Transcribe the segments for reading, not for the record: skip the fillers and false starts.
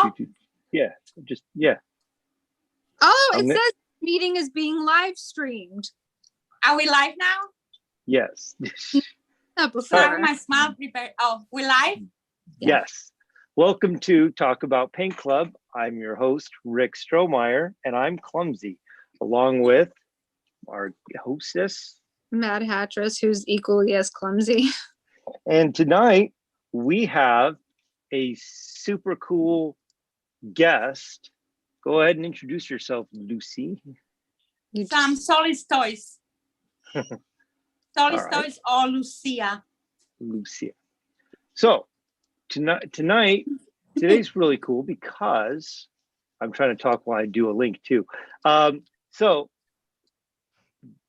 now? Yeah, just, yeah. Oh, it says meeting is being live streamed. Are we live now? Yes. Not So I have before. my smile prepared. Oh, we live? Yes. Welcome to Talk About Paint Club. I'm your host, Rick Strohmeyer, and I'm Clumsy, along with our hostess, Mad Hattress, who's equally as clumsy. And tonight we have a super cool guest. Go ahead and introduce yourself, Lucy. Some Solid Toys. Solid right. Toys or Lucia. Lucia. So today's really cool because I'm trying to talk while I do a link too. So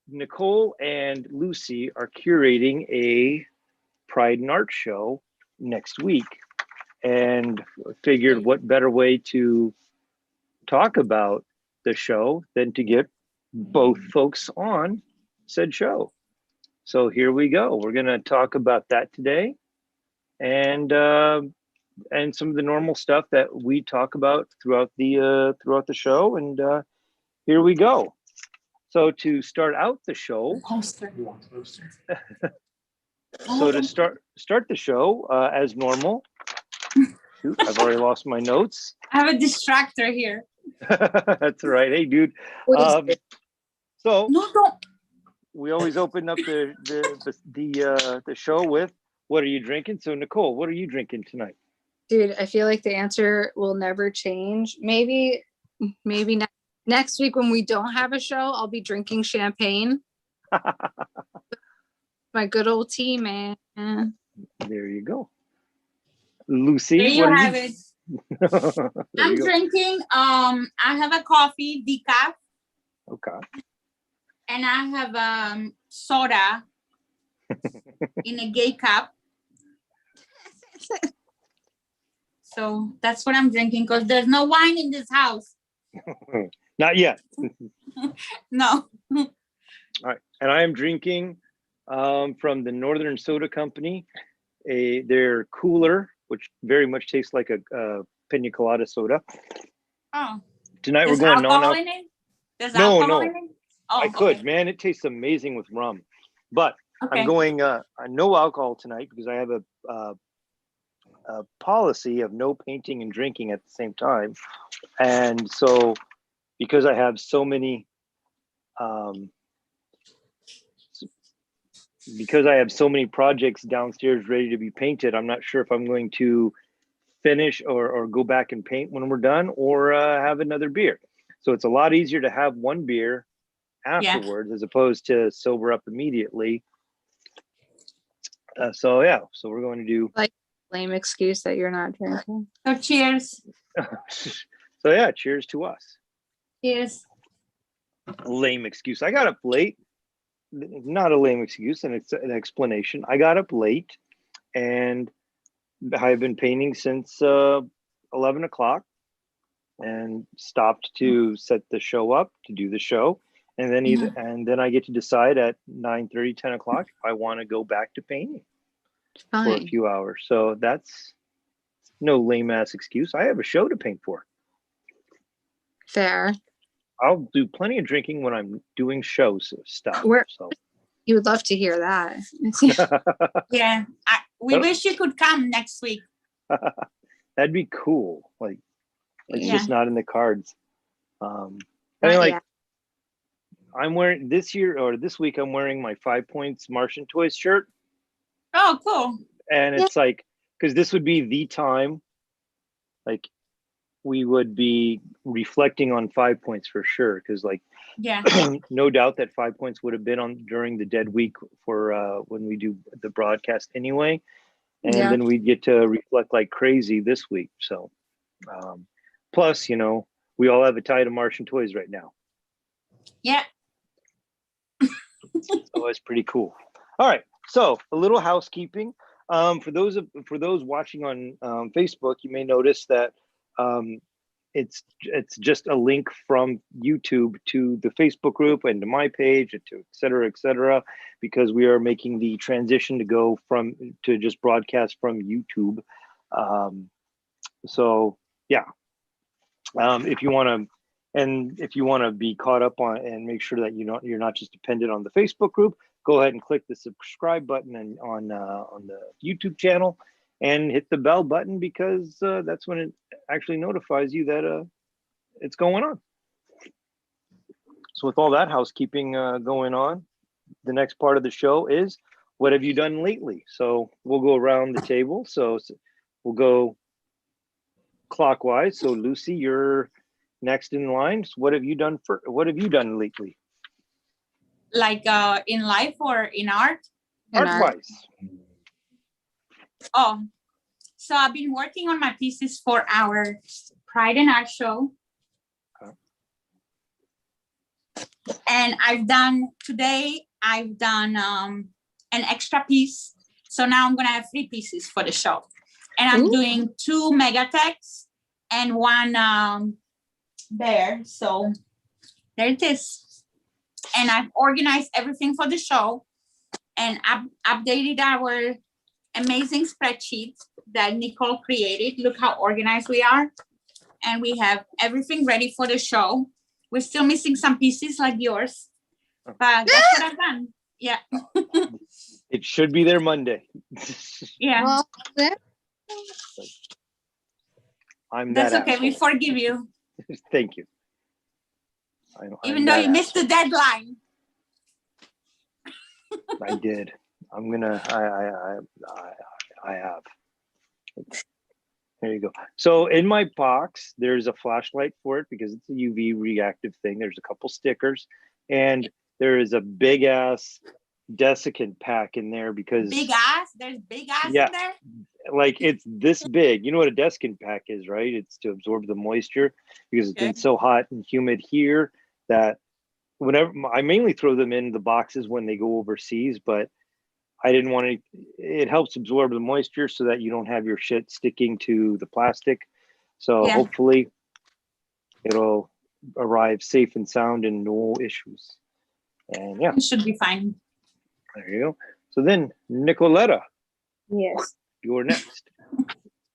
Nicole and Lucy are curating a Pride and Art show next week, and figured what better way to talk about the show than to get both folks on said show. So here we go. We're going to talk about that today, and some of the normal stuff that we talk about throughout the show. And here we go. So to start out the show, so to start the show as normal. Shoot, I've already lost my notes. I have a distractor here. That's all right. Hey, dude. So No, don't. we always open up the show with, what are you drinking? So Nicole, what are you drinking tonight? Dude, I feel like the answer will never change. Maybe next week when we don't have a show, I'll be drinking champagne. My good old tea, man. There you go. Lucy, There you have it. I'm go. drinking, I have a coffee, decaf. Okay. And I have soda in a gay cup. So that's what I'm drinking because there's no wine in this house. Not yet. No. All right. And I am drinking from the Northern Soda Company, their cooler, which very much tastes like a pina colada soda. Oh. Tonight There's we're going alcohol non-alcoholic. in it? There's alcohol in it? Oh, I could, okay. man. It tastes amazing with rum. But Okay. I'm going no alcohol tonight because I have a policy of no painting and drinking at the same time. And so because I have so many projects downstairs ready to be painted, I'm not sure if I'm going to finish or go back and paint when we're done, or have another beer. So it's a lot easier to have one beer afterwards as opposed to sober up immediately. So we're going to do Like lame excuse that you're not drinking. So cheers. so yeah, cheers to us. Cheers. Lame excuse. I got up late. Not a lame excuse, and it's an explanation. I got up late and I've been painting since 11 o'clock and stopped to set the show up, to do the show. And then and then I get to decide at 9:30, 10 o'clock if I want to go back to painting for a few hours. So that's no lame ass excuse. I have a show to paint for. Fair. I'll do plenty of drinking when I'm doing shows stuff. So you would love to hear that. Yeah. We wish you could come next week. That'd be cool. Like it's just not in the cards. I'm wearing this week I'm wearing my 5 Points Martian Toys shirt. Oh, cool. And it's like, because this would be the time, like we would be reflecting on 5 Points for sure. Because like, no doubt that 5 Points would have been on during the dead week for when we do the broadcast anyway. And then we'd get to reflect like crazy this week. So plus, we all have a tie to Martian Toys right now. Yeah. So it's pretty cool. All right. So a little housekeeping. For those watching on Facebook, you may notice that it's just a link from YouTube to the Facebook group and to my page and to et cetera, because we are making the transition to go to just broadcast from YouTube. So yeah, If you want to, and if you want to be caught up on and make sure that you're not just dependent on the Facebook group, go ahead and click the subscribe button and on the YouTube channel, and hit the bell button, because that's when it actually notifies you that it's going on. So with all that housekeeping going on, the next part of the show is, what have you done lately? So we'll go around the table. So we'll go clockwise. So Lucy, you're next in line. So what have you done lately? Like in life or in art? In art. Art-wise. Oh, so I've been working on my pieces for our Pride and Art show. And today I've done an extra piece. So now I'm gonna have 3 pieces for the show. And I'm doing 2 Megatex and 1 bear. So there it is. And I've organized everything for the show, and I've updated our amazing spreadsheet that Nicole created. Look how organized we are. And we have everything ready for the show. We're still missing some pieces like yours, but that's what I've done. Yeah. It should be there Monday. Yeah. Well, I'm That's that okay. We asshole. forgive you. Thank you. Even though you missed the deadline. I did. I have. There you go. So in my box, there's a flashlight for it because it's a UV reactive thing. There's a couple stickers, and there is a big ass desiccant pack in there because Big ass. There's big ass Yeah. in there. like it's this big. You know what a desiccant pack is, right? It's to absorb the moisture, because it's been Okay. so hot and humid here that whenever I mainly throw them in the boxes when they go overseas, but I didn't want to. It helps absorb the moisture so that you don't have your shit sticking to the plastic. So Yeah. hopefully it'll arrive safe and sound and no issues. And yeah, It should be fine. there you go. So then, Nicoletta, yes. you're next.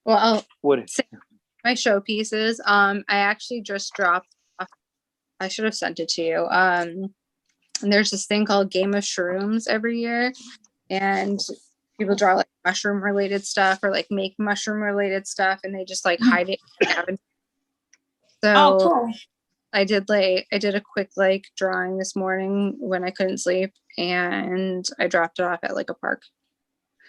Well, What? my showpieces. I actually just dropped off. I should have sent it to you. And there's this thing called Game of Shrooms every year, and people draw like mushroom related stuff or like make mushroom related stuff, and they just like hide it in the cabinet. So Oh, cool. I did a quick like drawing this morning when I couldn't sleep, and I dropped it off at like a park.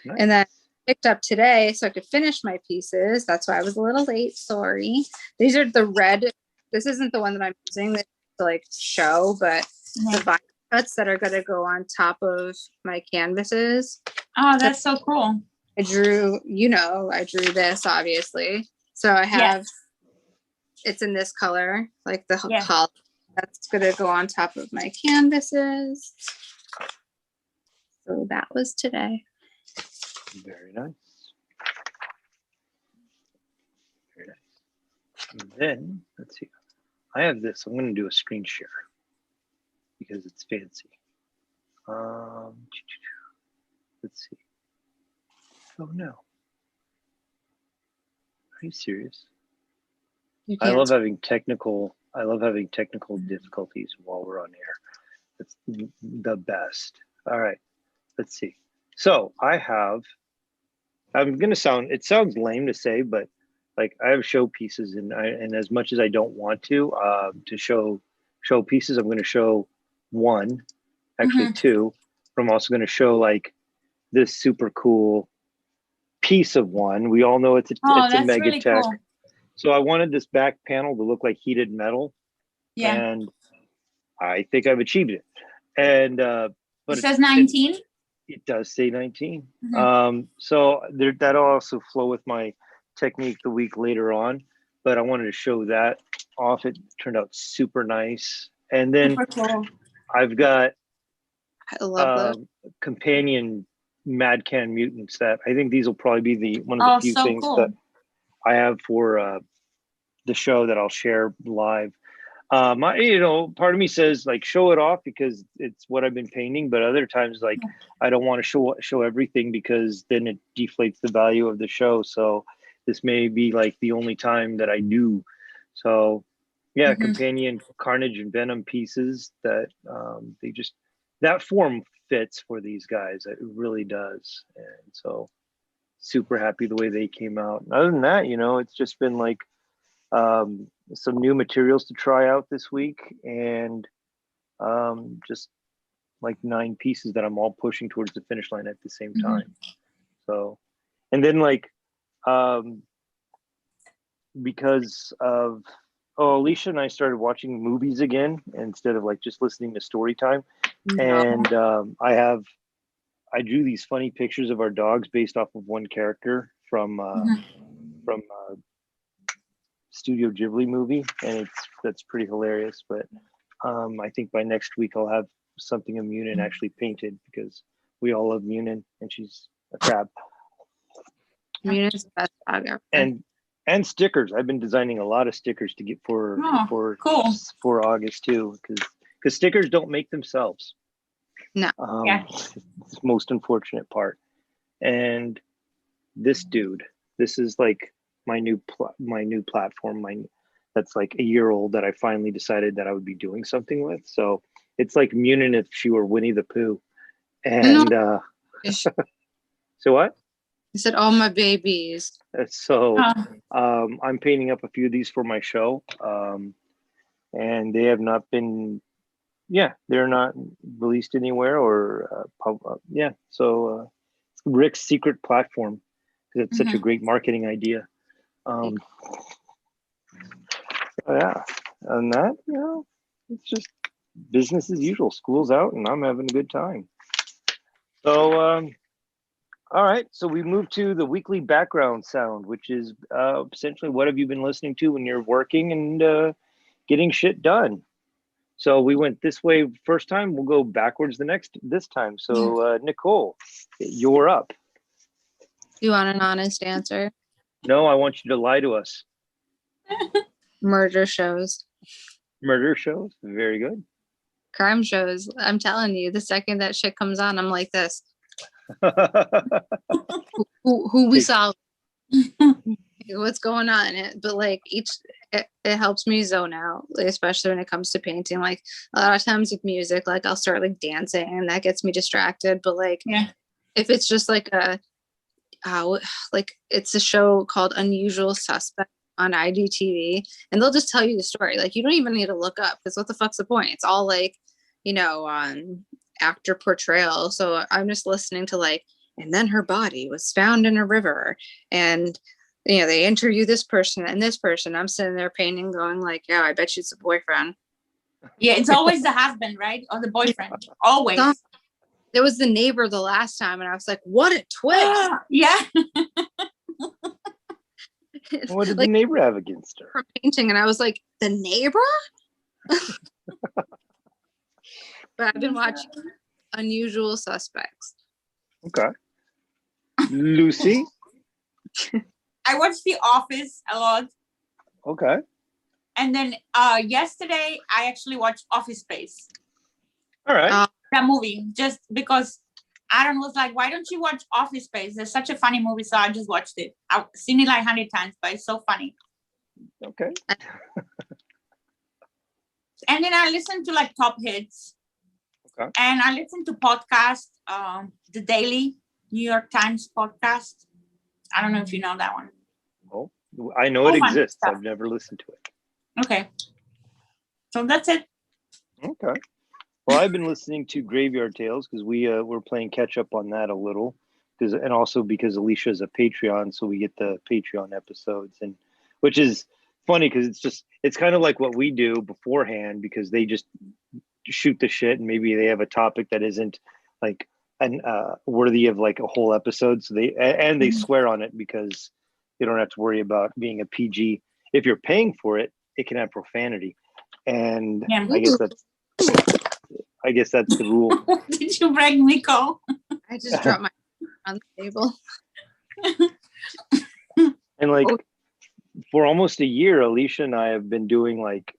Nice. And then picked up today so I could finish my pieces. That's why I was a little late. Sorry. These are the red. This isn't the one that I'm using to like show, but Yeah. the vinyl cuts that are going to go on top of my canvases. Oh, that's so cool. I drew this obviously. So I have, it's in this color, like the Yeah. color that's going to go on top of my canvases. So that was today. Very nice. Very nice. And then let's see. I have this. I'm going to do a screen share because it's fancy. Let's see. Oh no. Are you serious? You I can't. love having technical difficulties while we're on air. It's the best. All right. Let's see. So it sounds lame to say, but like I have show pieces, and as much as I don't want to show pieces, I'm going to show one, actually two. But I'm also going to show like this super cool piece of one. We all know it's a That's Megatech. really cool. So I wanted this back panel to look like heated metal, Yeah. and I think I've achieved it. And but It says 19. It does say 19. Mhm. So that'll also flow with my technique the week later on, but I wanted to show that off. It turned out super nice. And then Super cool. I've got I love those. companion Mad Can Mutants that I think these will probably be one of the few so things cool. that I have for the show that I'll share live. Part of me says like show it off because it's what I've been painting, but other times like I don't want to show everything because then it deflates the value of the show. So this may be like the only time that I do. So Yeah, Mhm. companion Carnage and Venom pieces that that form fits for these guys. It really does. And so super happy the way they came out. And other than that, it's just been like some new materials to try out this week, and just like 9 pieces that I'm all pushing towards the finish line at the same Mhm. time. So, and then like um, because of Alicia and I started watching movies again instead of like just listening to story time. No. And I drew these funny pictures of our dogs based off of one character from Mhm. Studio Ghibli movie, and that's pretty hilarious. But I think by next week I'll have something of Munin actually painted, because we all love Munin and she's a crab. Muni's the best dog ever. And stickers. I've been designing a lot of stickers to get for Cool. for August too, because stickers don't make themselves. No. Yeah. It's the most unfortunate part. And this is like my new platform, that's like a year old, that I finally decided that I would be doing something with. So it's like Munin if she were Winnie the Pooh. And so what? I said, all my babies. So Oh, I'm painting up a few of these for my show, and they have not been, they're not released anywhere or so it's Rick's secret platform, because it's such a great marketing idea. Yeah, and that, it's just business as usual. School's out and I'm having a good time. So all right, so we move to the weekly background sound, which is essentially what have you been listening to when you're working and getting shit done. So we went this way first time. We'll go backwards this time. So Nicole, you're up. You want an honest answer? No, I want you to lie to us. Murder shows. Murder shows, very good. Crime shows. I'm telling you, the second that shit comes on, I'm like this. Who we saw? What's going on? But like it helps me zone out, especially when it comes to painting. Like a lot of times with music, like I'll start like dancing and that gets me distracted. But like if it's just like like it's a show called Unusual Suspect on IGTV, and they'll just tell you the story. Like you don't even need to look up, because what the fuck's the point? It's all like, actor portrayal. So I'm just listening to like, and then her body was found in a river, and they interview this person and this person. I'm sitting there painting, going like, yeah, I bet you it's a boyfriend. Yeah, it's always the husband, right? Or the boyfriend. Always. There was the neighbor the last time, and I was like, what a twist. Yeah. What did the neighbor have against her? From painting, and I was like, the neighbor? But I've been watching Unusual Suspects. Okay. Lucy? I watch The Office a lot. Okay. And then yesterday I actually watched Office Space. All right. That movie, just because Aaron was like, why don't you watch Office Space? It's such a funny movie. So I just watched it. I've seen it like 100 times, but it's so funny. Okay. And then I listen to like top hits. Okay. And I listen to podcasts, The Daily New York Times podcast. I don't know if you know that one. Oh, I know it exists. I've never listened to it. Okay. So that's it. Okay. Well, I've been listening to Graveyard Tales because we're playing catch up on that a little, and also because Alicia is a Patreon, so we get the Patreon episodes, and which is funny because it's kind of like what we do beforehand, because they just shoot the shit and maybe they have a topic that isn't like worthy of like a whole episode, so they swear on it because they don't have to worry about being a PG. If you're paying for it, it can have profanity, and Yeah. I guess that's the rule. Did you break Miko? I just dropped my on the table. And like for almost a year, Alicia and I have been doing like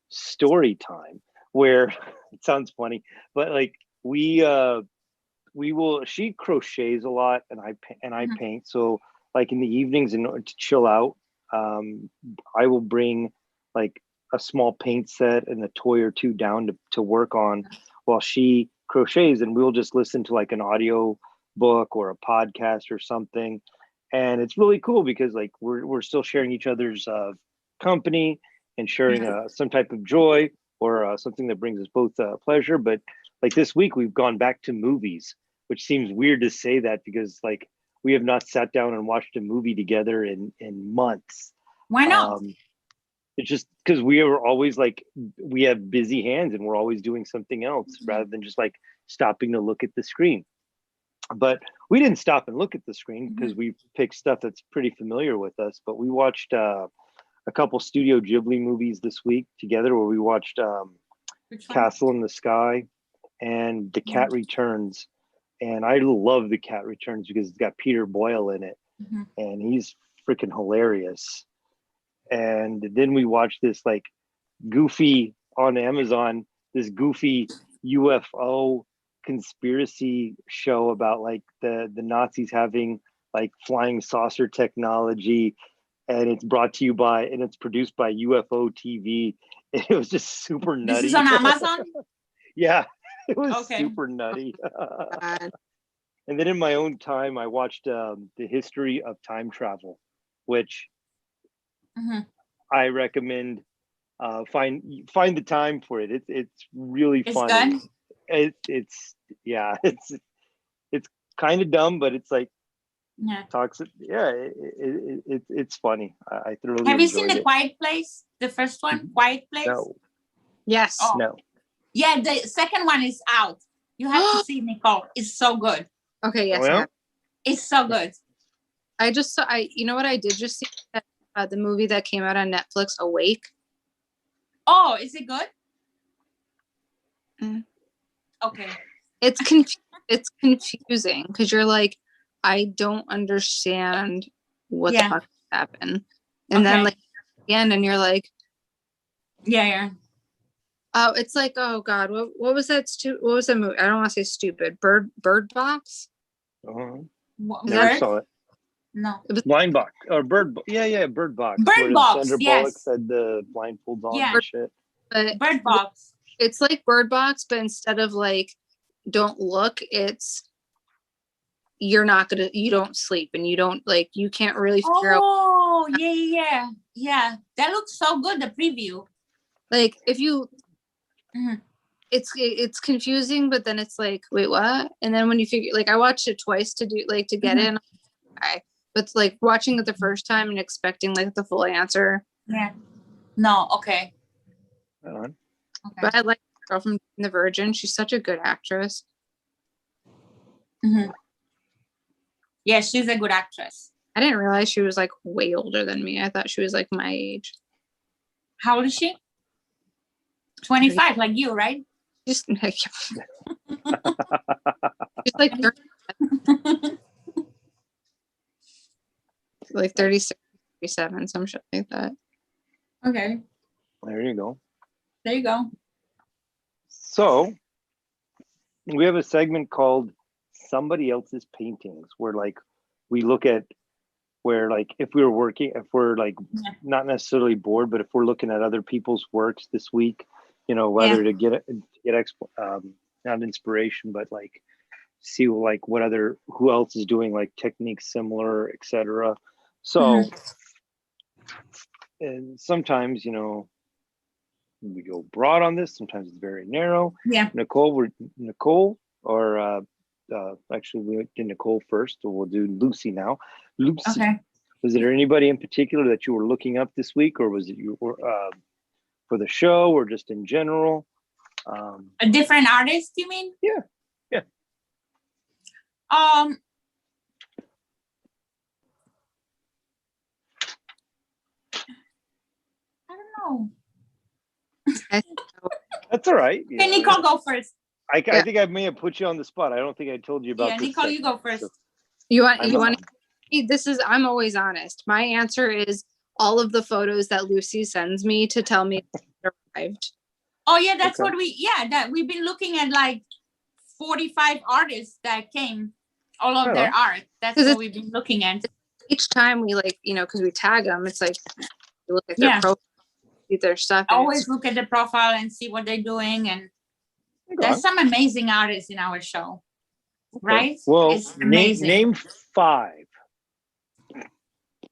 story time, where it sounds funny, but like she crochets a lot and I paint. So like in the evenings, in order to chill out, I will bring like a small paint set and a toy or two down to work on while she crochets, and we'll just listen to like an audio book or a podcast or something. And it's really cool because like we're still sharing each other's company and sharing some type of joy or something that brings us both pleasure. But like this week we've gone back to movies, which seems weird to say that because like we have not sat down and watched a movie together in months. Why not? It's just because we are always like, we have busy hands and we're always doing something else rather than just like stopping to look at the screen. But we didn't stop and look at the screen because we picked stuff that's pretty familiar with us. But we watched a couple Studio Ghibli movies this week together, where we watched Castle in the Sky and The Cat Returns. And I love The Cat Returns because it's got Peter Boyle in it, and he's freaking hilarious. And then we watched this like goofy on Amazon, this goofy UFO conspiracy show about like the Nazis having like flying saucer technology, and it's brought to you by, and it's produced by UFO TV. It was just super nutty. This is on Amazon? Yeah, it was super nutty. And then in my own time, I watched The History of Time Travel, which I recommend. Find the time for it. It's really funny. Good. It's kind of dumb, but it's like talks. Yeah, it's funny. I thoroughly. Have you seen enjoyed The it. Quiet Place? The first one, Quiet Place. No. Yes. Oh. No. Yeah, the second one is out. You have to see, Nicole. It's so good. Okay. Yes. Oh, yeah? It's so good. I just saw. You know what I did just see the movie that came out on Netflix, Awake. Oh, is it good? Mm. Okay. It's it's confusing because you're like, I don't understand what the fuck happened, and then like again, and you're like, yeah. oh, it's like, oh god, what was that? What was that movie? I don't want to say stupid. Bird Box. Never saw it. No. Blind Box or Bird. Yeah, Bird Box. Bird Box. Sandra Yes. Bullock said the blindfolds on Yeah. and shit. But Bird Box. it's like Bird Box, but instead of like, don't look, it's you don't sleep and you don't like, you can't really figure out. Oh, yeah. That looks so good. The preview. Like if you, it's confusing, but then it's like, wait, what? And then when you figure, like I watched it twice to get in. Okay. But like watching it the first time and expecting like the full answer. Yeah. No. Okay. Okay. But I like the girl from The Virgin. She's such a good actress. Yeah, she's a good actress. I didn't realize she was like way older than me. I thought she was like my age. How old is she? 25, like you, right? Just like, she's like 30, like 36, 37, some shit like that. Okay. There you go. There you go. So we have a segment called Somebody Else's Paintings, where like we look at where like if we're like not necessarily bored, but if we're looking at other people's works this week, you know, whether to get not inspiration, but like see like who else is doing like techniques similar, etc. So and sometimes, you know, we go broad on this, sometimes it's very narrow. Nicole or actually we did Nicole first, so we'll do Lucy now. Lucy, was there anybody in particular that you were looking up this week, or was it you for the show, or just in general? A different artist, you mean? Yeah. I don't know. That's all right. Okay, Nicole, go first. I think I may have put you on the spot. I don't think I told you about this. Nicole, you go first. You want I'm always honest. My answer is all of the photos that Lucy sends me to tell me arrived. Oh yeah, that's what that we've been looking at, like 45 artists that came, all of their art. That's what we've been looking at. Each time we like, you know, because we tag them, it's like you look at their profile, see their stuff. I and always look at the profile and see what they're doing, and Okay. there's some amazing artists in our show, right? Well, It's name amazing. name 5.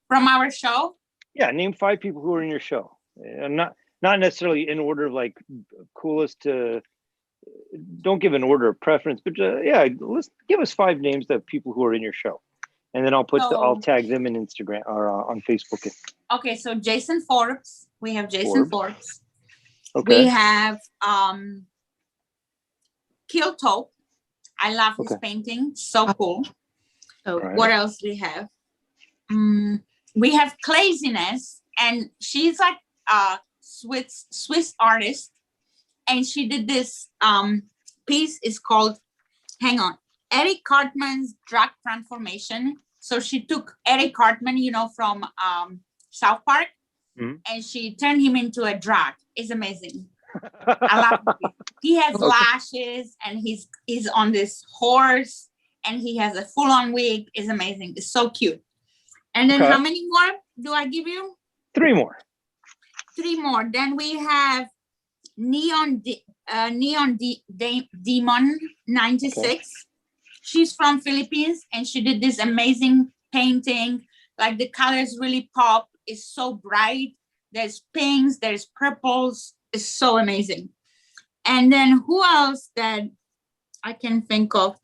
From our show. Yeah, name 5 people who are in your show. Not necessarily in order of like coolest to. Don't give an order of preference, but yeah, let's give us 5 names of people who are in your show, and then I'll I'll So- tag them in Instagram or on Facebook. Okay, so Jason Forbes. We have Jason Forbes. Okay. We have Kilto. I love his painting. So cool. Oh, Right. What else do we have? We have Claziness, and she's like a Swiss artist, and she did this piece. Is called, hang on, Eric Cartman's Drag Transformation. So she took Eric Cartman, from South Park, Mhm. and she turned him into a drag. It's amazing. I love it. He has Okay. lashes, and he's on this horse, and he has a full-on wig. It's amazing. It's so cute. And then Okay. how many more do I give you? 3 more. 3 more. Then we have Neon Demon 96. Okay. She's from Philippines, and she did this amazing painting. Like the colors really pop. It's so bright. There's pinks, there's purples. It's so amazing. And then who else that I can think of?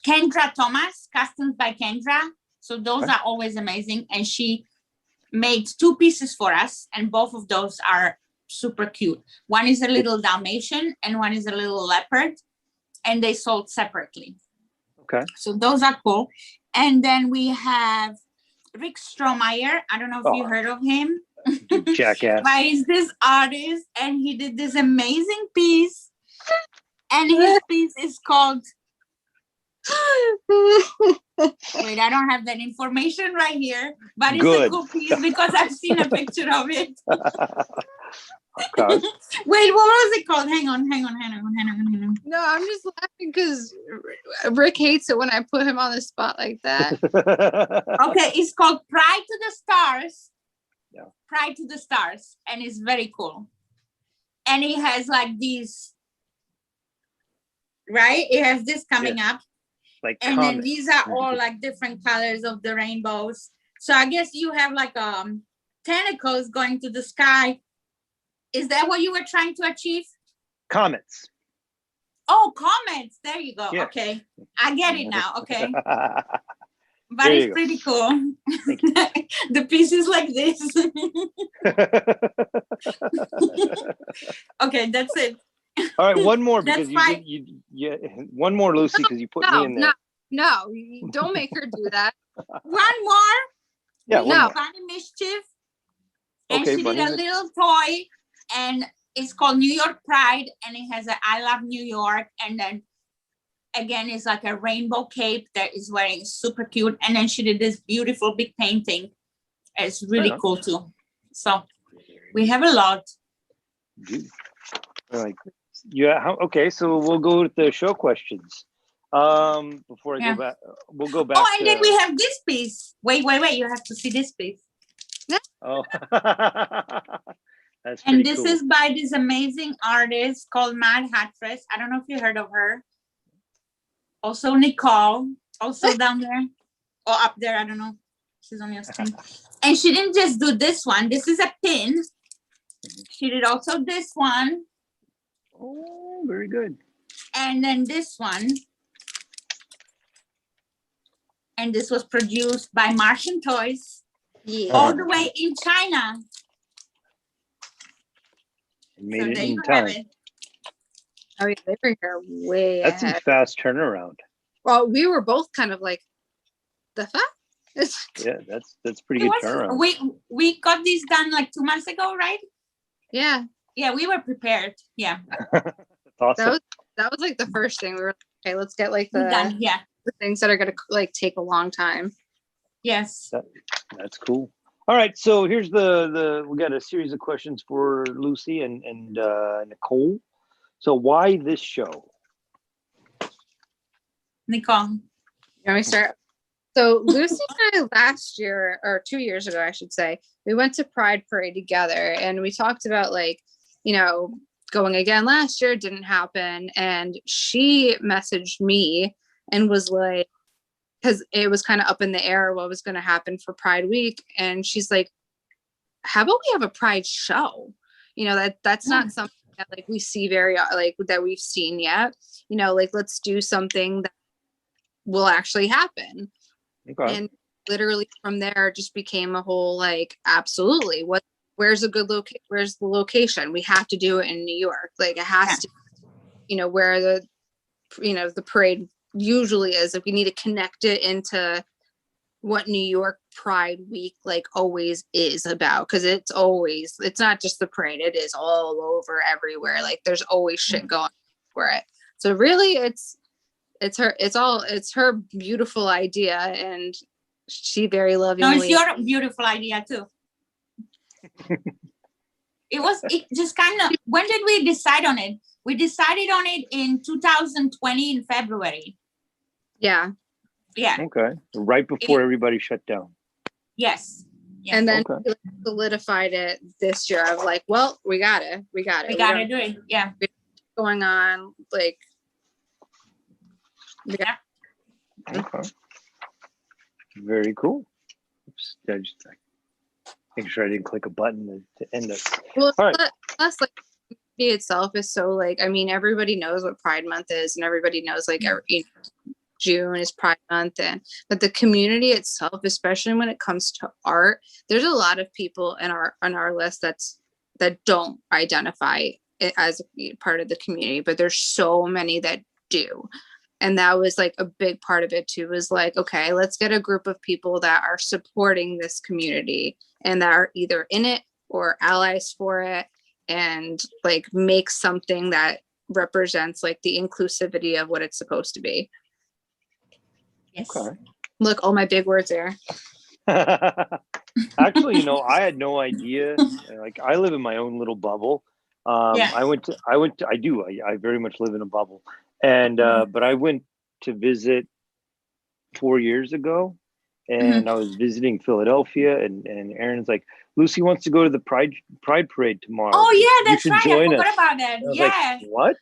Kendra Thomas, Customs by Kendra. So those Okay. are always amazing. And she made 2 pieces for us, and both of those are super cute. One is a little Dalmatian and one is a little leopard, and they sold separately. Okay. So those are cool. And then we have Rick Stromeyer. I don't know if you Oh. heard of him. Jackass. But he's this artist, and he did this amazing piece. And his piece is called, wait, I don't have that information right here, but it's Good. a cool piece because I've seen a picture of it. Okay. Wait, what was it called? Hang on. No, I'm just laughing because Rick hates it when I put him on the spot like that. Okay, it's called Pride to the Stars. Yeah. Pride to the Stars, and it's very cool. And it has like these, right? It has this coming up. Like And then comics. these are all like different colors of the rainbows. So I guess you have like tentacles going to the sky. Is that what you were trying to achieve? Comets. Oh, comets. There you go. Yeah. Okay. I get it now. Okay. But There you it's go. pretty cool. Thank The piece is like this. Okay, that's it. All right, one more That's because one more, Lucy, because you put me in there. No, you don't make her do that. One more. Yeah, We one have more. Bunny Mischief. And Okay, she Bunny did a Mischief. little toy, and it's called New York Pride, and it has a I love New York, and then again it's like a rainbow cape that is wearing, super cute. And then she did this beautiful big painting. It's really Yeah. cool too. So we have a lot. Dude. All right. Yeah. Okay. So we'll go with the show questions. Before I Yeah. go back, we'll go back. Oh, and then to- we have this piece. Wait, you have to see this piece. Oh, that's And pretty this cool. is by this amazing artist called Mad Hattress. I don't know if you heard of her. Also Nicole, also down there or up there. I don't know. She's on your screen. And she didn't just do this one. This is a pin. She did also this one, Oh, very good. and then this one. And this was produced by Martian Toys Yeah. all the way in China. Made So it there in you have time. it. Oh, yeah, they were here way That's a ahead. fast turnaround. Well, we were both kind of like, the fuck? It's, Yeah, that's pretty It good was, turnaround. we got this done like 2 months ago, right? yeah, Yeah, we were prepared. Yeah, That's awesome. that was like the first thing. We were like, okay, let's get like we're done. the Yeah, things that are gonna like take a long time. yes. That's cool. All right, so here's we got a series of questions for Lucy and Nicole. So why this show? Nicole. You want me to start? So Lucy and I last year, or 2 years ago, I should say, we went to Pride Parade together, and we talked about like, going again last year didn't happen, and she messaged me and was like, because it was kind of up in the air what was going to happen for Pride Week, and she's like, how about we have a Pride show? That's not something that like we see like that we've seen yet. Like let's do something that will actually happen. Okay. And literally from there, it just became a whole like, absolutely. Where's a good where's the location? We have to do it in New York. Like it has to, where the parade usually is. If we need to connect it into what New York Pride Week like always is about, because it's not just the parade, it is all over everywhere. Like there's always shit going for it. So really it's her beautiful idea, and she very No, lovingly. it's your beautiful idea too. It just kind of, when did we decide on it? We decided on it in 2020 in February. Yeah. Yeah. Okay. Right before everybody shut down. Yes. Yeah. And then Okay. we solidified it this year of like, well, we got it. We gotta do it. Yeah. Going on like. Okay. Very cool. Oops, I just making sure I didn't click a button to end it. Well, All right. plus like the community itself is so like, I mean, everybody knows what Pride Month is, and everybody knows like June is Pride Month, but the community itself, especially when it comes to art, there's a lot of people on our list that don't identify it as a part of the community, but there's so many that do. And that was like a big part of it too, was like, okay, let's get a group of people that are supporting this community and that are either in it or allies for it, and like make something that represents like the inclusivity of what it's supposed to be. Yes. Okay. Look, all my big words there. Actually, I had no idea. Like I live in my own little bubble. Yeah. I very much live in a bubble. And but I went to visit 4 years ago, and I was visiting Philadelphia, and Aaron's like, Lucy wants to go to the Pride Parade tomorrow. Oh yeah, You that's should right. I join forgot us. about that. I was Yeah. like, what?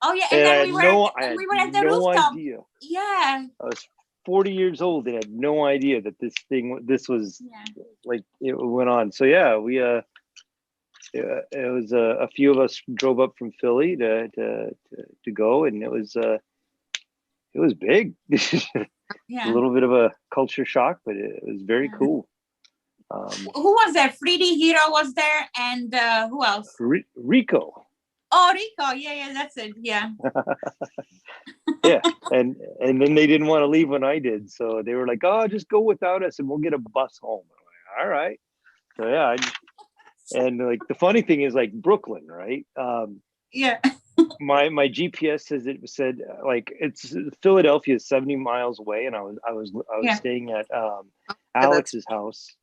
Oh yeah, And and I then had we were at the no rooftop. idea. Yeah. I was 40 years old and had no idea that this was Yeah. like it went on. So yeah, we it was a few of us drove up from Philly to go, and it was big. Yeah. A little bit of a culture shock, but it was very cool. Who was there? Freddie Hero was there, and who else? Rico. Oh, Rico. Yeah, that's it. Yeah. Yeah, and then they didn't want to leave when I did, so they were like, "Oh, just go without us, and we'll get a bus home." I'm like, all right. So yeah, and like the funny thing is like Brooklyn, right? Yeah. My GPS said like it's Philadelphia is 70 miles away, and I was staying at Alex's house.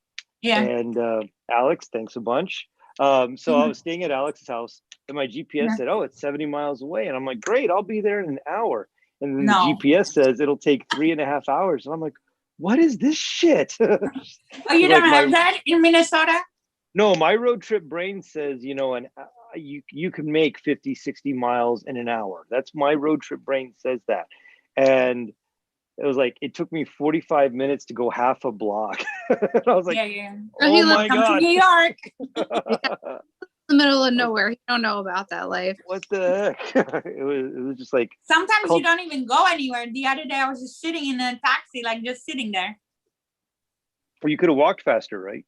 Yeah. And Alex, thanks a bunch. So I was staying at Alex's house, and my GPS said, "Oh, it's 70 miles away," and I'm like, "Great, I'll be there in an hour." And then the GPS says it'll take 3.5 hours, and I'm like, "What is this shit?" Oh, you don't have that in Minnesota? No, my road trip brain says, you can make 50, 60 miles in an hour. That's my road trip brain says that. And it was like, it took me 45 minutes to go half a block. And I was like, yeah. Oh my Come God. to New York. The middle of nowhere. You don't know about that life. What the heck? It was just like. Sometimes you don't even go anywhere. The other day I was just sitting in a taxi, like just sitting there. Or you could have walked faster, right?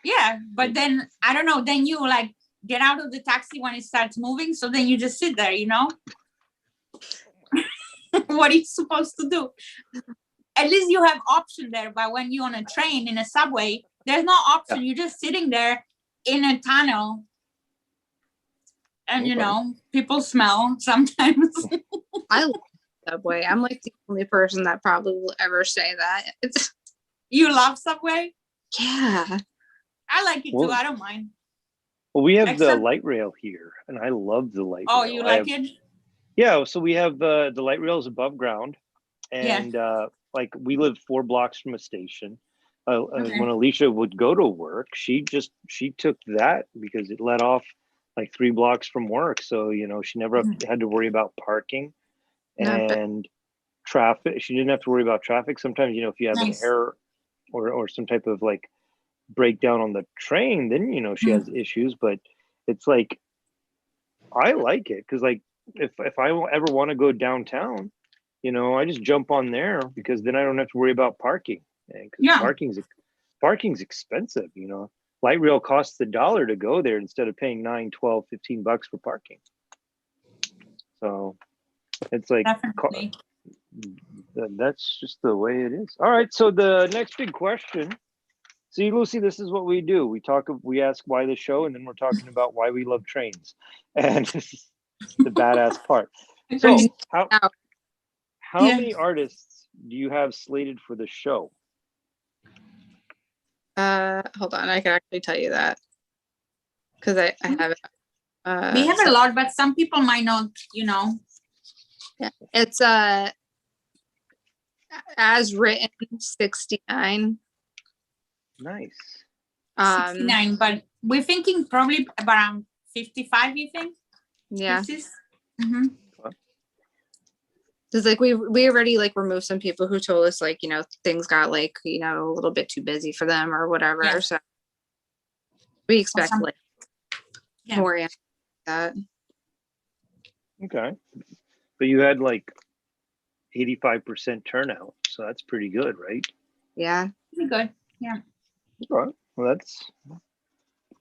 Yeah, but then I don't know. Then you like get out of the taxi when it starts moving. So then you just sit there, What are you supposed to do? At least you have option there. But when you're on a train, in a subway, there's no option. Yeah. You're just sitting there in a tunnel. And, people smell sometimes. I love Subway. I'm like the only person that probably will ever say that. You love Subway? Yeah. I like it too. I don't mind. Well, we have the light rail here, and I love the light rail. You like it? Yeah, so we have the light rails above ground, and like we live 4 blocks from a station. Okay. When Alicia would go to work, she took that because it let off like 3 blocks from work. So, you know, she never Mhm. had to worry about parking Not bad. and traffic. She didn't have to worry about traffic. Sometimes, you know, if you have an Nice. error or some type of like breakdown on the train, then, you know, she has issues. But it's like, I like it because like if I ever want to go downtown, you know, I just jump on there because then I don't have to worry about parking. Because Yeah. parking's expensive, you know. Light rail costs $1 to go there instead of paying 9, 12, 15 bucks for parking. So it's like Definitely. that's just the way it is. All right. So the next big question. See, Lucy, this is what we do. We ask why the show, and then we're talking about why we love trains. And this is the badass part. So how Yeah. many artists do you have slated for the show? Hold on, I can actually tell you that because I have it. We have So a lot, but some people might not, you know. it's as written 69. Nice. 69, but we're thinking probably around 55, you think? Yeah, Mm-hmm. because like we already like removed some people who told us like, you know, things got like, you know, a little bit too busy for them or whatever. Yeah. So we expect Awesome. like Yeah. more that. Okay. But you had like 85% turnout, so that's pretty good, right? Yeah. Pretty good. All right. Well,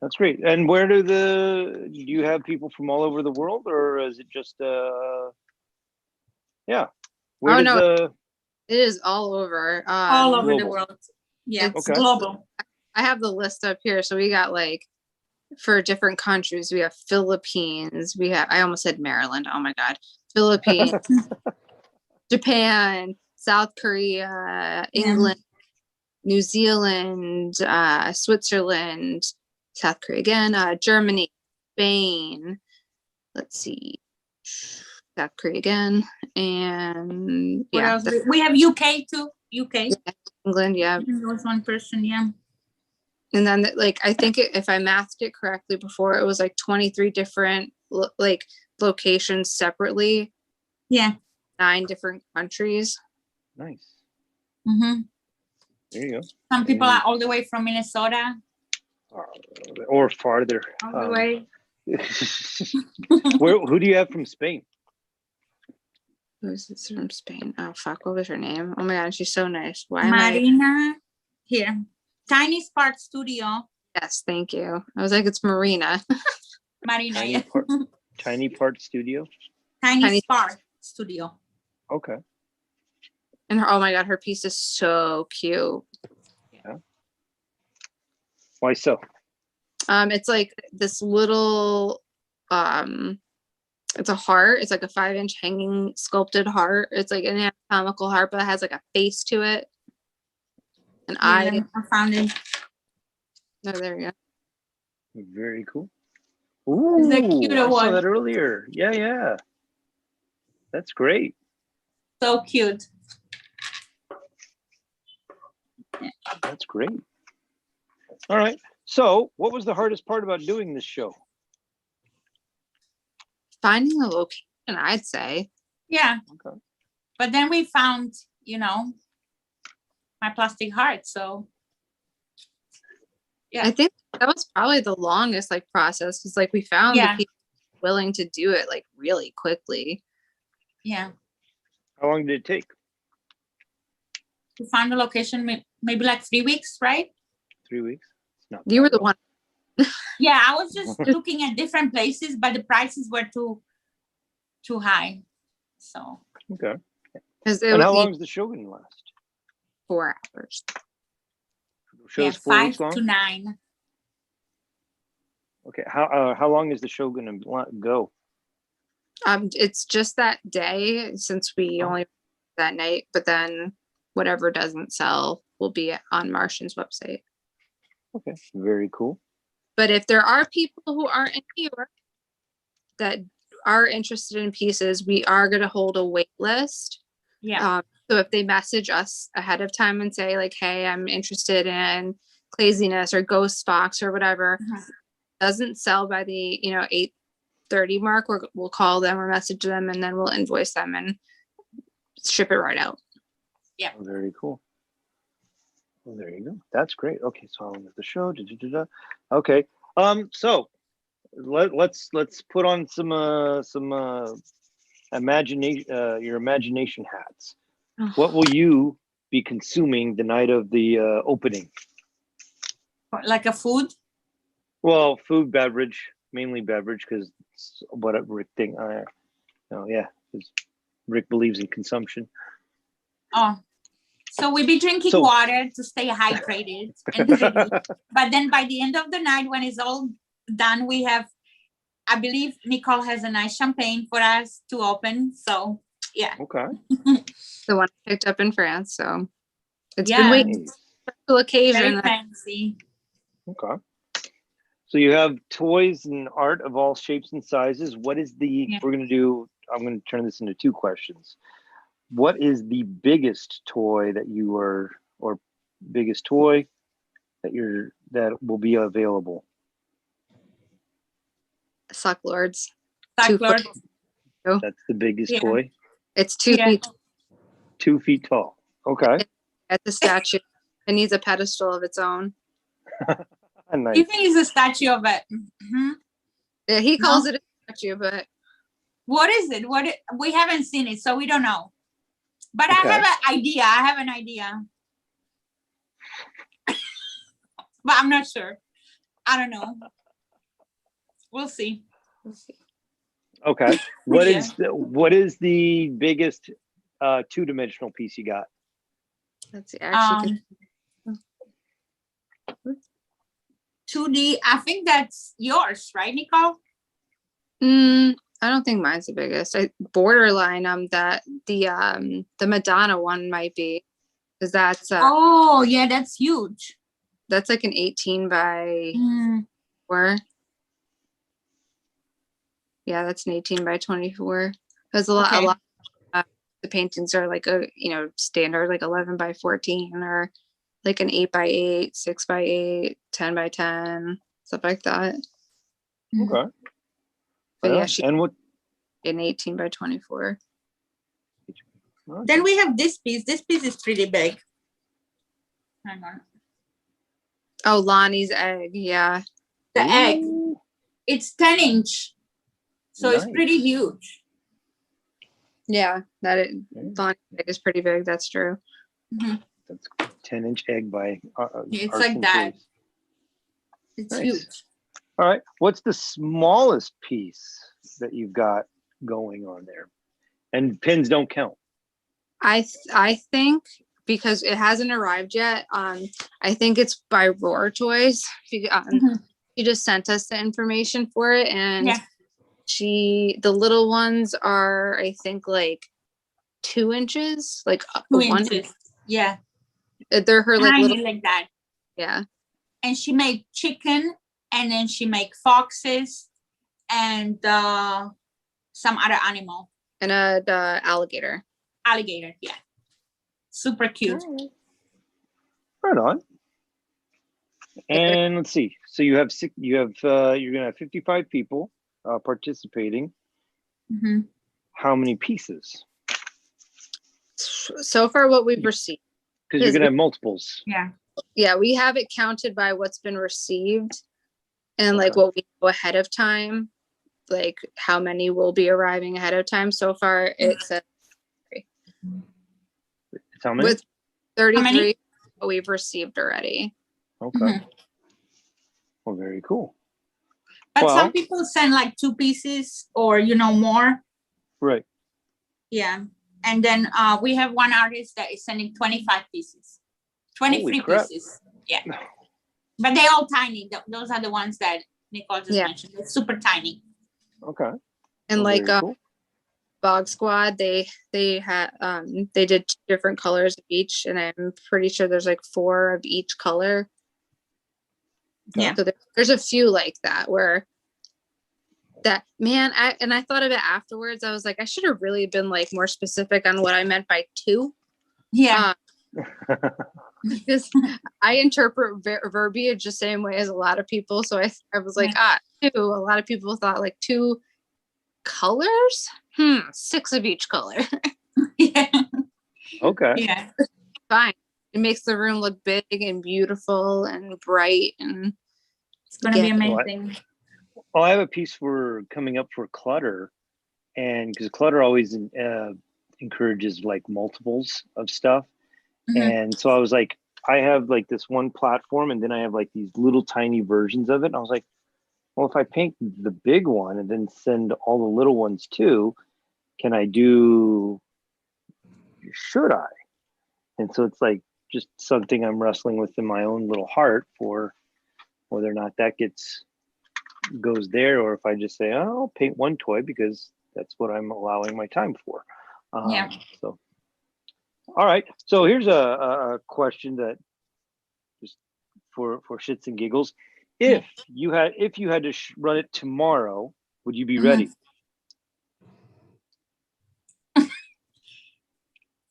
that's great. And where do you have people from all over the world, or is it just yeah? Where Oh, does no. It is all over. All over the Global. world. Yeah. It's Okay. Global. I have the list up here. So we got like for different countries, we have Philippines, I almost said Maryland. Oh my God. Philippines, Japan, South Korea, England, New Zealand, Switzerland, South Korea again, Germany, Spain. Let's see. South Korea again. And What yeah, else? We have UK too. UK. England, yeah. There was one person, yeah. And then like I think if I mathed it correctly before, it was like 23 different like locations separately, Yeah. 9 different countries. Nice. Mm-hmm. There you go. Some people are all the way from Minnesota. Or farther. All the way. Who do you have from Spain? Who's this from Spain? Oh fuck, what was her name? Oh my God, she's so nice. Why am Marina. Here. Tiny Spark Studio. Yes, thank you. I was like, it's Marina. Marina. Tiny Yeah. Tiny Part Studio. Tiny Spark Studio. Okay. And oh my God, her piece is so cute. Yeah. Why so? It's like this little it's a heart. It's like a 5-inch hanging sculpted heart. It's like an anatomical heart, but it has like a face to it. And I found it. no, there you go. Very cool. Ooh, It's the cuter I saw one. that earlier. Yeah. That's great. So cute. That's great. All right. So, what was the hardest part about doing this show? Finding a location, I'd say. Yeah. Okay. But then we found, you know, my plastic heart. So yeah. I think that was probably the longest like process because like we found the people willing to do it like really quickly. Yeah. How long did it take? We found the location maybe like 3 weeks, right? 3 weeks. No. You were the one. Yeah, I was just looking at different places, but the prices were too high. So Okay. Because And how long is the show going to last? 4 hours. The show's 4 5 weeks long? to 9. Okay. How long is the show going to go? It's just that day since we only that night, but then whatever doesn't sell will be on Martian's website. Okay. Very cool. But if there are people who aren't in New York that are interested in pieces, we are going to hold a wait list. Yeah. So if they message us ahead of time and say like, hey, I'm interested in Craziness or Ghost Fox or whatever, doesn't sell by the, 8:30 mark, we'll call them or message them, and then we'll invoice them and ship it right out. Oh, very cool. Well, there you go. That's great. Okay, so I'll let the show. Okay. So let's put on some imagination, your imagination hats. What will you be consuming the night of the opening? Like a food? Well, food, beverage, mainly beverage, because what Rick think. Oh yeah, 'cause Rick believes in consumption. Oh, so we'll be drinking So- water to stay hydrated. But then by the end of the night, when it's all done, we have, I believe Nicole has a nice champagne for us to open. So yeah. Okay. The one I picked up in France. So it's Yeah. been waiting Nice. for the occasion. Very fancy. Okay. So you have toys and art of all shapes and sizes. What is the, Yeah. I'm going to turn this into two questions. What is the biggest toy that you are, or biggest toy that will be available? Suck Lords. Suck Lord. That's the biggest Yeah. toy, It's 2 Yeah. feet 2 feet tall. Okay. at the statue. It needs a pedestal of its own. Nice. You think it's a statue of it? Mhm. Yeah, he calls it a statue, but What is it? We haven't seen it, so we don't know. But Okay. I have an idea. I have an idea. But I'm not sure. I don't know. We'll see. Okay. What Yeah. is the biggest two-dimensional piece you got? let's see. Actually, 2D. I think that's yours, right, Nicole? I don't think mine's the biggest. Borderline. That the Madonna one might be, because Oh, yeah, that's huge. that's like an 18 by Mm, 4. Yeah, that's an 18 by 24. There's a lot. Okay. The paintings are like a standard like 11 by 14 or like an 8 by 8, 6 by 8, 10 by 10, stuff like that. Okay. But yeah, Right. she And what? an 18 by 24. Then we have this piece. This piece is pretty big. Hang on. Oh, Lonnie's egg. Yeah. The egg. Ooh, It's 10-inch. So it's Nice. pretty huge. Yeah. Okay. Lonnie's egg is pretty big. That's true. That's 10-inch egg by It's Arts like and that. Toys. It's Nice. huge. All right. What's the smallest piece that you've got going on there? And pins don't count. I think because it hasn't arrived yet, I think it's by Roar Toys. She just sent us the information for it, and Yeah. the little ones are, I think, like 2 inches, like 2 1. inches. Yeah. They're her like Tiny little, like that. yeah. And she made chicken, and then she make foxes and some other animal. And the alligator. Alligator. Yeah. Super cute. Right on. And let's see. So you have you're gonna have 55 people participating. Mhm. How many pieces? So far, what we've received. Because you're gonna have multiples. Yeah. Yeah, we have it counted by what's been received and like Okay. what we know ahead of time, like how many will be arriving ahead of time. So far, it's It's how many? with 33 many? what we've received already. Okay. Mhm. Well, very cool. But Well- some people send like 2 pieces or more. Right. Yeah. And then we have one artist that is sending 25 pieces. 23 Holy crap. pieces. Yeah. But they're all tiny. Those are the ones that Nicole just Yeah. mentioned. They're super tiny. Okay. And Well, like very cool. Bog Squad, they had they did 2 different colors of each, and I'm pretty sure there's like 4 of each color. Yeah. So there's a few like that where that man, I thought of it afterwards. I was like, I should have really been like more specific on what I meant by 2, Yeah. Because I interpret verbiage the same way as a lot of people. So I was like, two. A lot of people thought like 2 colors. 6 of each color. Yeah. Okay. Yeah. Fine. It makes the room look big and beautiful and bright, and It's gonna be Yeah. amazing. Well, I have a piece for coming up for clutter, and because clutter always encourages like multiples of stuff. Mhm. And so I was like, I have like this one platform, and then I have like these little tiny versions of it. And I was like, well, if I paint the big one and then send all the little ones too, can I do, should I? And so it's like just something I'm wrestling with in my own little heart for whether or not that goes there, or if I just say, oh, I'll paint one toy because that's what I'm allowing my time for. Yeah. So, all right. So here's a question that just for shits and giggles. If you had to run it tomorrow, would you be Mhm. ready?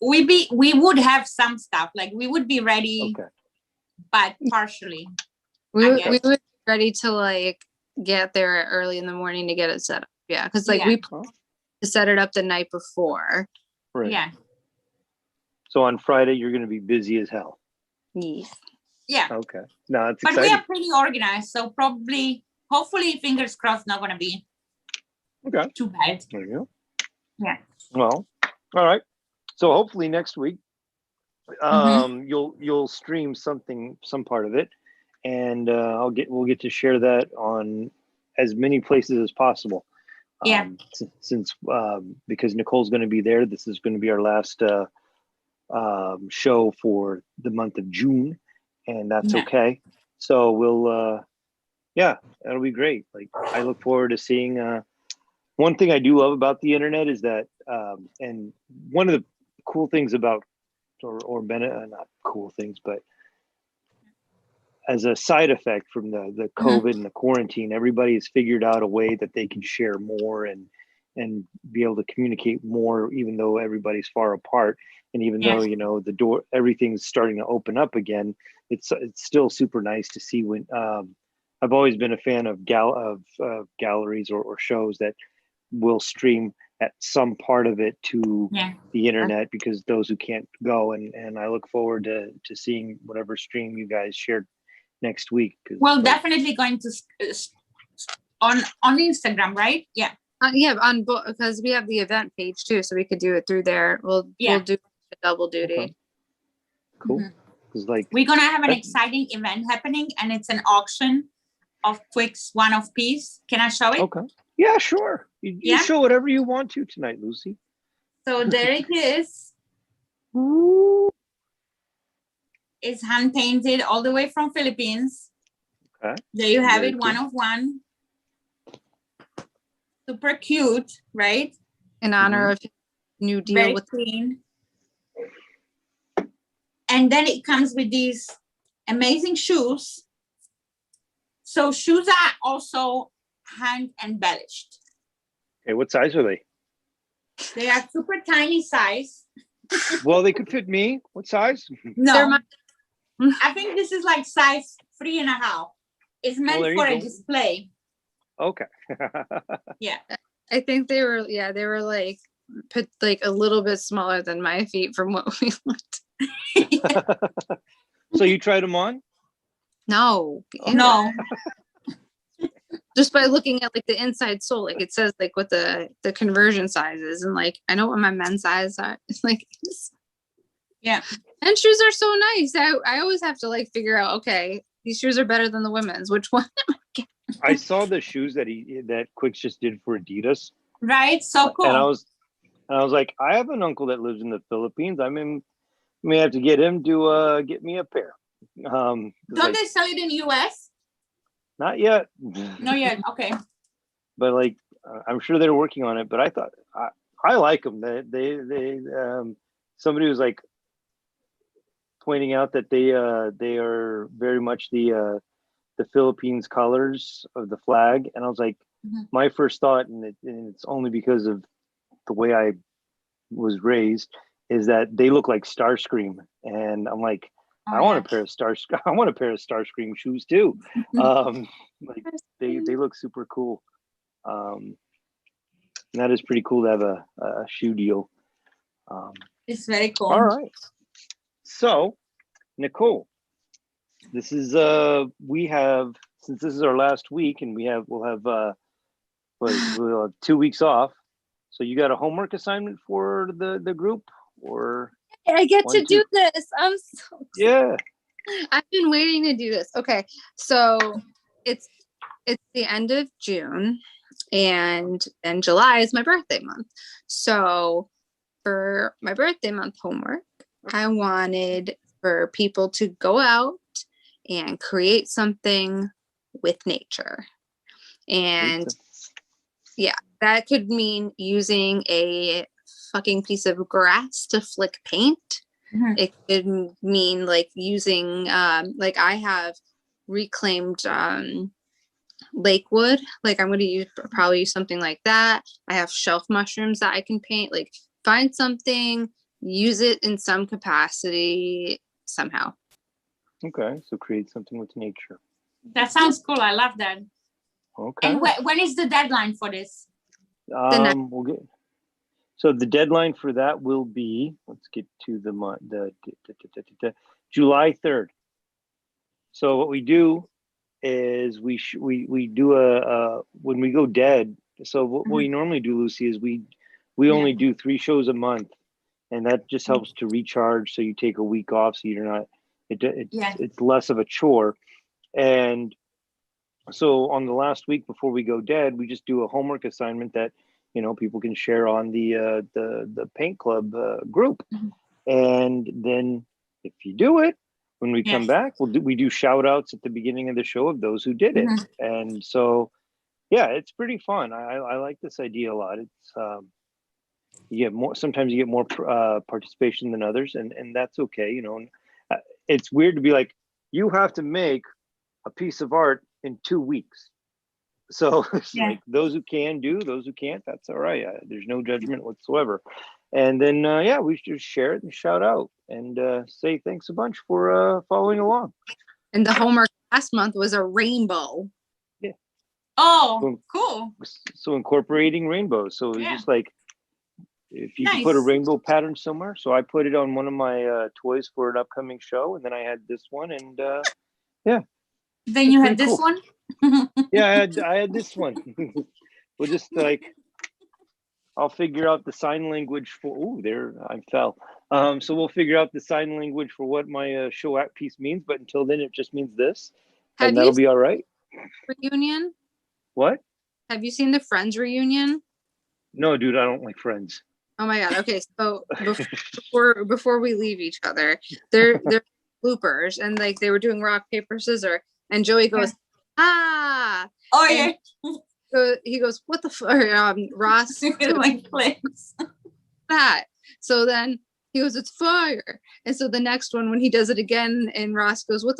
We would have some stuff, like we would be ready, Okay. but partially. we I would guess. we would be ready to like get there early in the morning to get it set up. Yeah, because like Yeah. we planned to set it up the night before. Right. Yeah. So on Friday, you're going to be busy as hell. Yes. Yeah. Okay. No, it's But we exciting. are pretty organized, so probably, hopefully, fingers crossed, not gonna be Okay. too bad. There you go. Yeah. Well, all right. So hopefully next week, you'll stream some part of it, and we'll get to share that on as many places as possible. Yeah. Since because Nicole's going to be there, this is going to be our last show for the month of June, and that's Yeah. okay. So we'll that'll be great. Like I look forward to seeing. One thing I do love about the internet is that, and one of the cool things about, or not cool things, but as a side effect from the COVID and the quarantine, everybody has figured out a way that they can share more and be able to communicate more, even though everybody's far apart. And even though, the door, everything's starting to open up again, it's still super nice to see when, I've always been a fan of galleries or shows that will stream at some part of it to the internet, because those who can't go, and I look forward to seeing whatever stream you guys shared next week. Well, definitely going to on Instagram, right? Yeah. Yeah, on because we have the event page too, so we could do it through there. We'll do a double duty. Okay. Cool. Because we're gonna have an exciting event happening, and it's an auction of Quicks one-off piece. Can I show it? Okay. Yeah, sure. You show whatever you want to tonight, Lucy. So there it is. It's hand painted all the way from Philippines. Okay. There you have Very it, one of one. Super cute, right? In honor of new deal Very with clean. And then it comes with these amazing shoes. So shoes are also hand embellished. Okay, what size are they? They are super tiny size. Well, they could fit me. What size? No, I think this is like size 3.5. It's meant for a display. Okay. Yeah. I think they were like put like a little bit smaller than my feet from what we looked. So you tried them on? No. No. Just by looking at like the inside sole, like it says like what the conversion sizes, and like I know what my men's size are. It's like yeah. And shoes are so nice. I always have to like figure out, okay, these shoes are better than the women's. Which one am I getting? I saw the shoes that Quicks just did for Adidas. Right. So cool. And I was like, I have an uncle that lives in the Philippines. May have to get him to get me a pair. Don't they sell it in US? Not yet. Not yet. Okay. But like, I'm sure they're working on it. But I thought I like them. They somebody was like pointing out that they are very much the Philippines colors of the flag, and I was like, my first thought, and it's only because of the way I was raised, is that they look like Starscream, and I'm like, Oh, I want yeah. a pair of I want a pair of Starscream shoes too. Like they look super cool. And that is pretty cool to have a shoe deal. It's very cool. All right. So, Nicole, this is we have, since this is our last week, and we'll have 2 weeks off. So you got a homework assignment for the group, or I get One, to two. do this. I'm so yeah? I've been waiting to do this. Okay, so it's the end of June, and July is my birthday month. So for my birthday month homework, I wanted for people to go out and create something with nature. And that could mean using a fucking piece of grass to flick paint. Mhm. It could mean like using like I have reclaimed lake wood. Like I'm going to probably use something like that. I have shelf mushrooms that I can paint. Like find something, use it in some capacity somehow. Okay, so create something with nature. That sounds cool. I love that. Okay. And when is the deadline for this? We'll get. So the deadline for that will be, let's get to the July 3rd. So what we do is we do a when we go dead. So what we normally do, Lucy, is we only do 3 shows a month, and that just helps to recharge. So you take a week off, so you're not it's less of a chore. And so on the last week before we go dead, we just do a homework assignment that people can share on the paint club group. And then if you do it, when we come back, we do shout outs at the beginning of the show of those who did it. And so it's pretty fun. I like this idea a lot. It's sometimes you get more participation than others, and that's okay. It's weird to be like, you have to make a piece of art in 2 weeks. So like those who can do, those who can't, that's all right. There's no judgment whatsoever. And then we just share it and shout out and say thanks a bunch for following along. And the homework last month was a rainbow. Yeah. Oh, cool. So incorporating rainbows. So it's just like, if you can put a rainbow pattern somewhere. So I put it on one of my toys for an upcoming show, and then I had this one, and Then you had this one? Yeah, I had this one. We'll just I'll figure out the sign language for. There I fell. So we'll figure out the sign language for what my show piece means. But until then, it just means this, and that'll be all right. Reunion? What? Have you seen the Friends reunion? No, dude, I don't like Friends. Oh my god. Okay, so before we leave each other, they're bloopers, and like they were doing rock paper scissors, and Joey goes, "Ah!" Oh yeah. So he goes, "What the fuck?" Ross like flames. That. So then he goes, "It's fire." And so the next one, when he does it again, and Ross goes, "What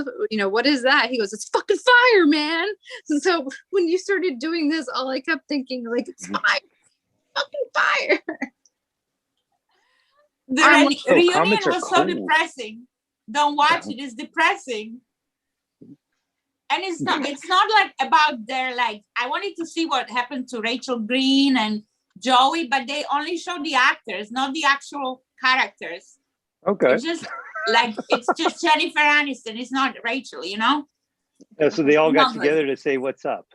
what is that?" He goes, "It's fucking fire, man." So when you started doing this, all I kept thinking, like, it's fire, fucking fire. The reunion comments are was so cool. depressing. Don't watch it. It's depressing. And it's not like about their I wanted to see what happened to Rachel Green and Joey, but they only show the actors, not the actual characters. Okay. It's just it's just Jennifer Aniston. It's not Rachel, Yeah, so they all got together to say what's up.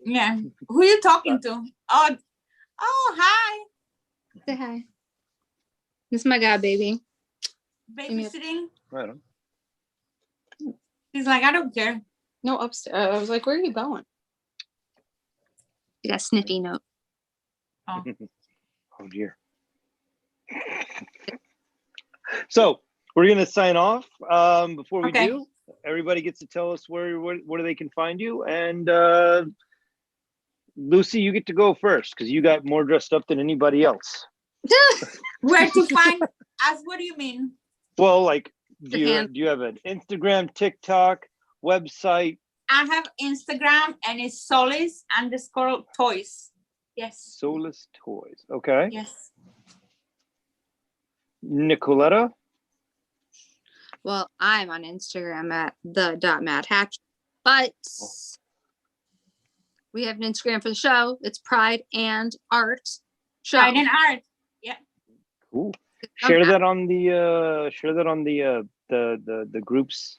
Yeah. Who are you talking to? Oh, hi. Say hi. This is my guy, baby. Babysitting. Right on. He's like, I don't care. No, upstairs. I was like, where are you going? You got sniffy note. Oh. Oh dear. So we're gonna sign off. Before we do, everybody gets to tell us where they can find you. And Lucy, you get to go first because you got more dressed up than anybody else. Where to find us? What do you mean? Well, do you have an Instagram, TikTok, website? I have Instagram, and it's Solace_toys. Yes. Solace Toys. Okay. Yes. Nicoletta? Well, I'm on Instagram at the.madhatch, but we have an Instagram for the show. It's Pride and Art Show. Pride and art. Cool. Share that on the the group's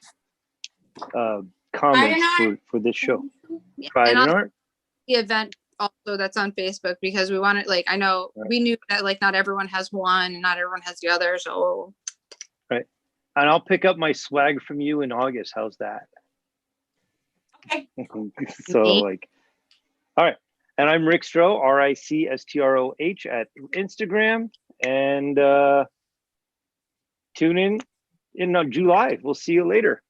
comments Art. for this show. Yeah, Pride and and I'll- Art. the event also that's on Facebook because we wanted, like, I know Right. we knew that like not everyone has one and not everyone has the other. So And I'll pick up my swag from you in August. How's that? Okay. So Okay. like, all right. And I'm Rick Stroh, RICSTROH at Instagram. And tune in July. We'll see you later.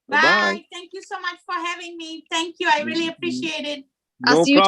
Bye. Bye-bye. Thank you so much for having me. Thank you. I really appreciate it. I'll No see you problem.